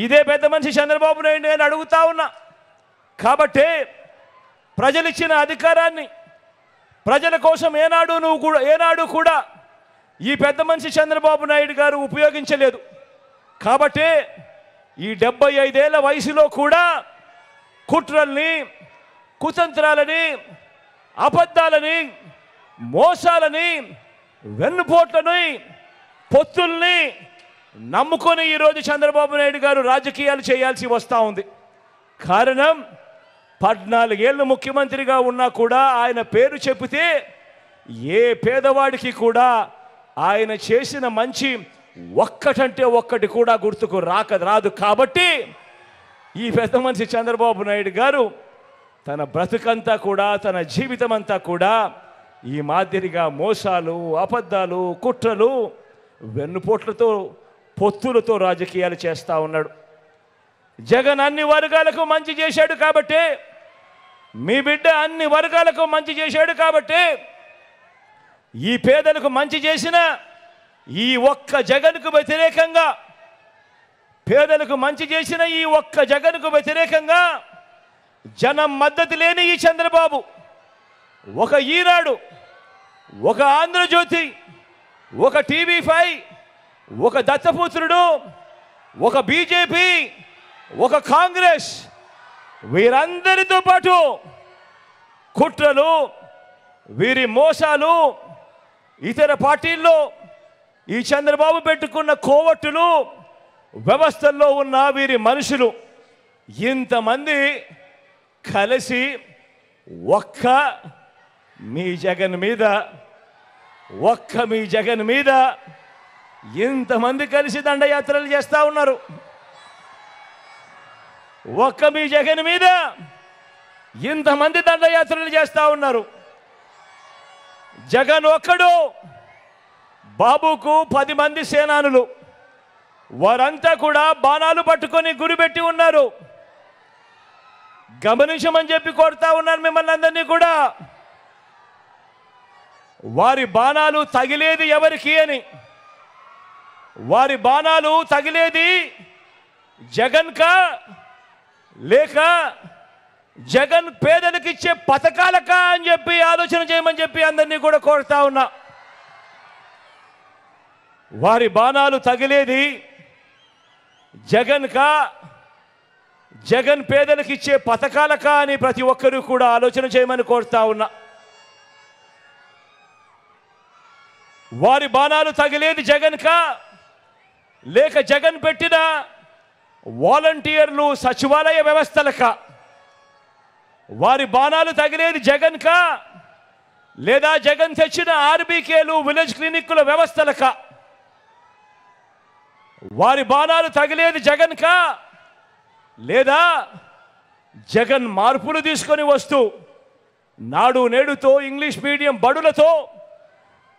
ఇదే పెద్ద మనిషి చంద్రబాబు నాయుడు నేను అడుగుతా ఉన్నా. కాబట్టి ప్రజలు ఇచ్చిన అధికారాన్ని ప్రజల కోసం ఏనాడు కూడా ఈ పెద్ద మనిషి చంద్రబాబు నాయుడు గారు ఉపయోగించలేదు. కాబట్టి ఈ 75 ఏళ్ల వయసులో కూడా కుట్రల్ని, కుతంత్రాలని, అబద్ధాలని, మోసాలని, వెన్నుపోట్లని, పొత్తుల్ని నమ్ముకొని ఈరోజు చంద్రబాబు నాయుడు గారు రాజకీయాలు చేయాల్సి వస్తూ ఉంది. కారణం 14 ఏళ్ళు ముఖ్యమంత్రిగా ఉన్నా కూడా ఆయన పేరు చెబితే ఏ పేదవాడికి కూడా ఆయన చేసిన మంచి ఒక్కటంటే ఒక్కటి కూడా గుర్తుకు రాదు. కాబట్టి ఈ పెద్ద మనిషి చంద్రబాబు నాయుడు గారు తన బ్రతుకంతా కూడా, తన జీవితం అంతా కూడా ఈ మాదిరిగా మోసాలు, అబద్ధాలు, కుట్రలు, వెన్నుపోట్లతో, పొత్తులతో రాజకీయాలు చేస్తూ ఉన్నాడు. జగన్ అన్ని వర్గాలకు మంచి చేశాడు కాబట్టి, మీ బిడ్డ అన్ని వర్గాలకు మంచి చేశాడు కాబట్టి, ఈ పేదలకు మంచి చేసిన ఈ ఒక్క జగన్కు వ్యతిరేకంగా, పేదలకు మంచి చేసిన ఈ ఒక్క జగన్కు వ్యతిరేకంగా జనం మద్దతు లేని ఈ చంద్రబాబు ఒక ఈనాడు, ఒక ఆంధ్రజ్యోతి, ఒక టీవీ5, ఒక దత్తపుత్రుడు, ఒక బీజేపీ, ఒక కాంగ్రెస్, వీరందరితో పాటు కుట్రలు, వీరి మోసాలు, ఇతర పార్టీల్లో ఈ చంద్రబాబు పెట్టుకున్న కోవట్టులు, వ్యవస్థల్లో ఉన్న వీరి మనుషులు ఇంతమంది కలిసి ఒక్క మీ జగన్ మీద ఇంతమంది కలిసి దండయాత్రలు చేస్తూ ఉన్నారు. ఒక్క మీ జగన్ మీద ఇంతమంది దండయాత్రలు చేస్తూ ఉన్నారు. జగన్ ఒక్కడు, బాబుకు 10 మంది సేనానులు, వారంతా కూడా బాణాలు పట్టుకొని గురిపెట్టి ఉన్నారు. గమనించమని చెప్పి కోరుతా ఉన్నాను మిమ్మల్ని అందరినీ కూడా. వారి బాణాలు తగిలేది ఎవరికి అని, వారి బాణాలు తగిలేది జగన్కా లేక జగన్ పేదలకు ఇచ్చే పథకాలకా అని చెప్పి ఆలోచన చేయమని చెప్పి అందరినీ కూడా కోరుతా ఉన్నా. వారి బాణాలు తగిలేది జగన్కా, జగన్ పేదలకు ఇచ్చే పథకాలకా అని ప్రతి ఒక్కరూ కూడా ఆలోచన చేయమని కోరుతా ఉన్నా. వారి బాణాలు తగిలేది జగన్కా లేక జగన్ పెట్టిన వాలంటీర్లు సచివాలయ వ్యవస్థలకా? వారి బాణాలు తగిలేది జగన్కా లేదా జగన్ తెచ్చిన ఆర్బీకేలు, విలేజ్ క్లినిక్ల వ్యవస్థలకా? వారి బాణాలు తగిలేది జగన్కా లేదా జగన్ మార్పులు తీసుకొని వస్తూ నాడు నేడుతో, ఇంగ్లీష్ మీడియం బడులతో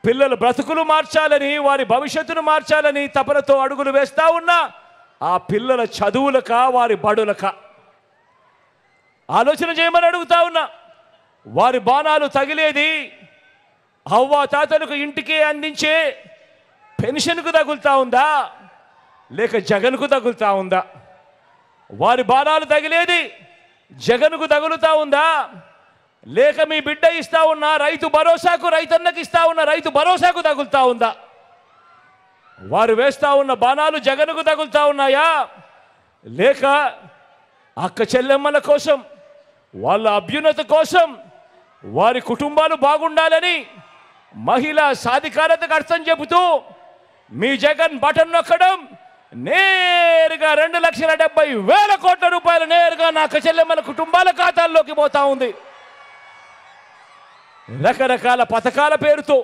పిల్లల బ్రతుకులు మార్చాలని, వారి భవిష్యత్తును మార్చాలని తపనతో అడుగులు వేస్తా ఉన్నా ఆ పిల్లల చదువులకా, వారి బడులకా? ఆలోచన చేయమని అడుగుతా ఉన్నా. వారి బాణాలు తగిలేది అవ్వ తాతలకు ఇంటికే అందించే పెన్షన్కు తగులుతా ఉందా లేక జగన్కు తగులుతా ఉందా? వారి బాణాలు తగిలేది జగన్కు తగులుతా ఉందా లేక మీ బిడ్డ ఇస్తా ఉన్న రైతు భరోసాకు, రైతన్నకి ఇస్తా ఉన్న రైతు భరోసాకు తగులుతా ఉందా? వారు వేస్తా ఉన్న బాణాలు జగన్కు తగులుతా ఉన్నాయా లేక అక్క చెల్లెమ్మల కోసం, వాళ్ళ అభ్యున్నత కోసం, వారి కుటుంబాలు బాగుండాలని, మహిళా సాధికారతకు అర్థం చెబుతూ మీ జగన్ బటన్ నొక్కడం నేరుగా 2,70,000 కోట్ల రూపాయలు నేరుగా నా అక్క చెల్లెమ్మల కుటుంబాల ఖాతాల్లోకి పోతా ఉంది. రకరకాల పథకాల పేరుతో,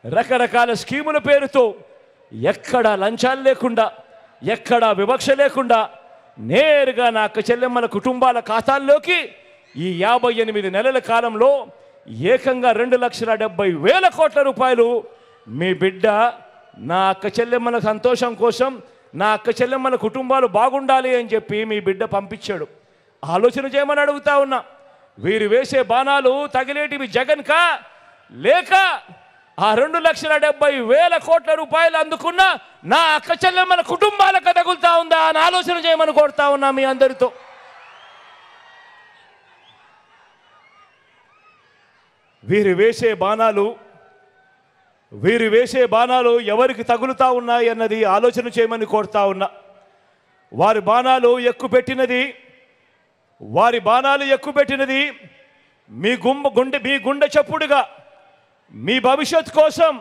రకరకాల స్కీముల పేరుతో ఎక్కడా లంచాలు లేకుండా, ఎక్కడా వివక్ష లేకుండా నేరుగా నా అక్క చెల్లెమ్మల కుటుంబాల ఖాతాల్లోకి ఈ 58 నెలల కాలంలో ఏకంగా 2,70,000 కోట్ల రూపాయలు మీ బిడ్డ నా అక్క చెల్లెమ్మల సంతోషం కోసం, నా అక్క చెల్లెమ్మల కుటుంబాలు బాగుండాలి అని చెప్పి మీ బిడ్డ పంపించాడు. ఆలోచన చేయమని అడుగుతా ఉన్నా. వీరు వేసే బాణాలు తగిలేటివి జగన్కా లేక ఆ 2,70,000 కోట్ల రూపాయలు అందుకున్న నా అక్క చెల్లెమ్మల కుటుంబాలకు తగులుతా ఉందా అని ఆలోచన చేయమని కోరుతా ఉన్నా మీ అందరితో. వీరు వేసే బాణాలు ఎవరికి తగులుతా ఉన్నాయి అన్నది ఆలోచన చేయమని కోరుతా ఉన్నా. వారి బాణాలు ఎక్కుపెట్టినది మీ గుండె చప్పుడుగా మీ భవిష్యత్ కోసం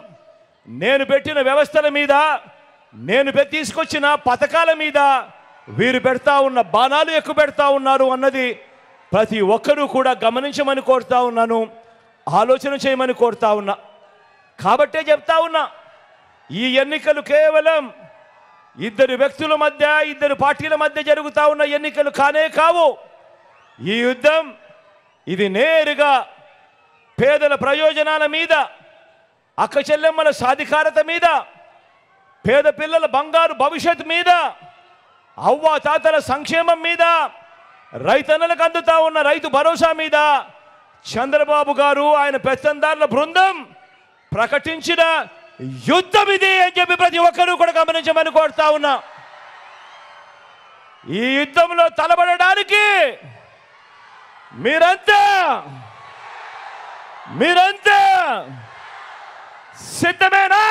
నేను పెట్టిన వ్యవస్థల మీద, నేను తీసుకొచ్చిన పథకాల మీద వీరు పెడతా ఉన్న బాణాలు ఎక్కువ పెడతా ఉన్నారు అన్నది ప్రతి ఒక్కరూ కూడా గమనించమని కోరుతా ఉన్నాను, ఆలోచన చేయమని కోరుతా ఉన్నా. కాబట్టే చెప్తా ఉన్నా, ఈ ఎన్నికలు కేవలం ఇద్దరు వ్యక్తుల మధ్య, ఇద్దరు పార్టీల మధ్య జరుగుతా ఉన్న ఎన్నికలు కానే కావు. ఈ యుద్ధం ఇది నేరుగా పేదల ప్రయోజనాల మీద, అక్క చెల్లెమ్మల సాధికారత మీద, పేద పిల్లల బంగారు భవిష్యత్తు మీద, అవ్వ తాతల సంక్షేమం మీద, రైతన్నలకు అందుతా ఉన్న రైతు భరోసా మీద చంద్రబాబు గారు ఆయన పెత్తందారుల బృందం ప్రకటించిన యుద్ధం ఇది అని చెప్పి ప్రతి ఒక్కరూ కూడా గమనించమని కోరుతా ఉన్నా. ఈ యుద్ధంలో తలబడడానికి మీరంతా సిద్ధమేనా?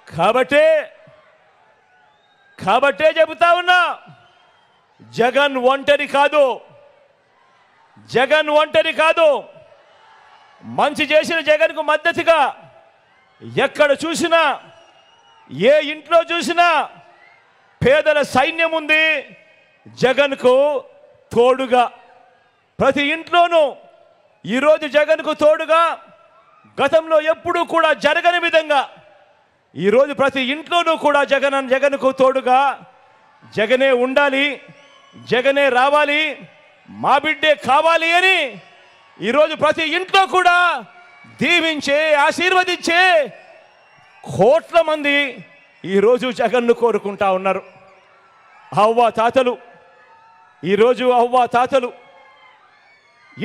కాబట్టే చెబుతా ఉన్నా, జగన్ ఒంటరి కాదు. మంచి చేసిన జగన్కు మద్దతుగా ఎక్కడ చూసినా, ఏ ఇంట్లో చూసినా పేదల సైన్యం ఉంది జగన్కు తోడుగా. ప్రతి ఇంట్లోనూ ఈరోజు జగన్కు తోడుగా, గతంలో ఎప్పుడూ కూడా జరగని విధంగా ఈరోజు ప్రతి ఇంట్లోనూ కూడా జగన్కు తోడుగా జగనే ఉండాలి, జగనే రావాలి, మా బిడ్డే కావాలి అని ఈరోజు ప్రతి ఇంట్లో కూడా దీవించే, ఆశీర్వదించే కోట్ల మంది ఈరోజు జగన్ను కోరుకుంటా ఉన్నారు. ఈరోజు అవ్వ తాతలు,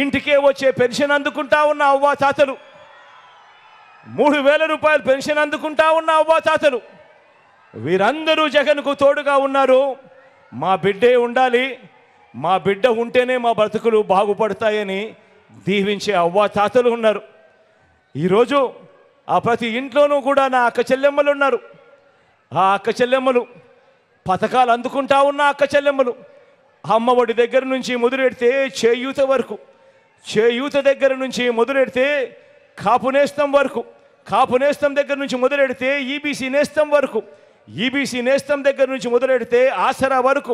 ఇంటికే వచ్చే పెన్షన్ అందుకుంటా ఉన్న అవ్వ తాతలు, 3,000 రూపాయలు పెన్షన్ అందుకుంటా ఉన్న అవ్వ తాతలు, వీరందరూ జగన్కు తోడుగా ఉన్నారు. మా బిడ్డే ఉండాలి, మా బిడ్డ ఉంటేనే మా బ్రతుకులు బాగుపడతాయని దీవించే అవ్వ తాతలు ఉన్నారు. ఈరోజు ఆ ప్రతి ఇంట్లోనూ కూడా నా అక్క చెల్లెమ్మలు ఉన్నారు. ఆ అక్క చెల్లెమ్మలు, పథకాలు అందుకుంటా ఉన్న అక్క చెల్లెమ్మలు, అమ్మఒడి దగ్గర నుంచి మొదలెడితే చేయూత వరకు, చేయూత దగ్గర నుంచి మొదలెడితే కాపు నేస్తం వరకు, కాపు నేస్తం దగ్గర నుంచి మొదలెడితే ఈబీసీ నేస్తం వరకు, ఈబీసీ నేస్తం దగ్గర నుంచి మొదలెడితే ఆసరా వరకు,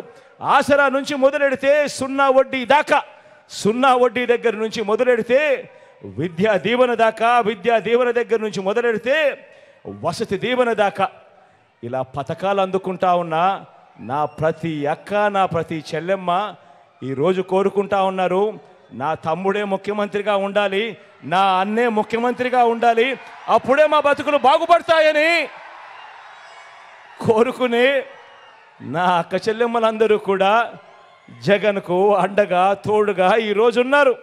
ఆసరా నుంచి మొదలెడితే సున్నా వడ్డీ దాకా, సున్నా వడ్డీ దగ్గర నుంచి మొదలెడితే విద్యా దీవెన దాకా, విద్యా దీవెన దగ్గర నుంచి మొదలెడితే వసతి దీవెన దాకా, ఇలా పథకాలు అందుకుంటా ఉన్నా నా ప్రతి అక్క, నా ప్రతి చెల్లెమ్మ ఈరోజు కోరుకుంటా ఉన్నారు, నా తమ్ముడే ముఖ్యమంత్రిగా ఉండాలి, నా అన్నే ముఖ్యమంత్రిగా ఉండాలి, అప్పుడే మా బతుకులు బాగుపడతాయని కోరుకునే నా అక్క చెల్లెమ్మలందరూ కూడా జగన్కు అండగా, తోడుగా ఈరోజు ఉన్నారు.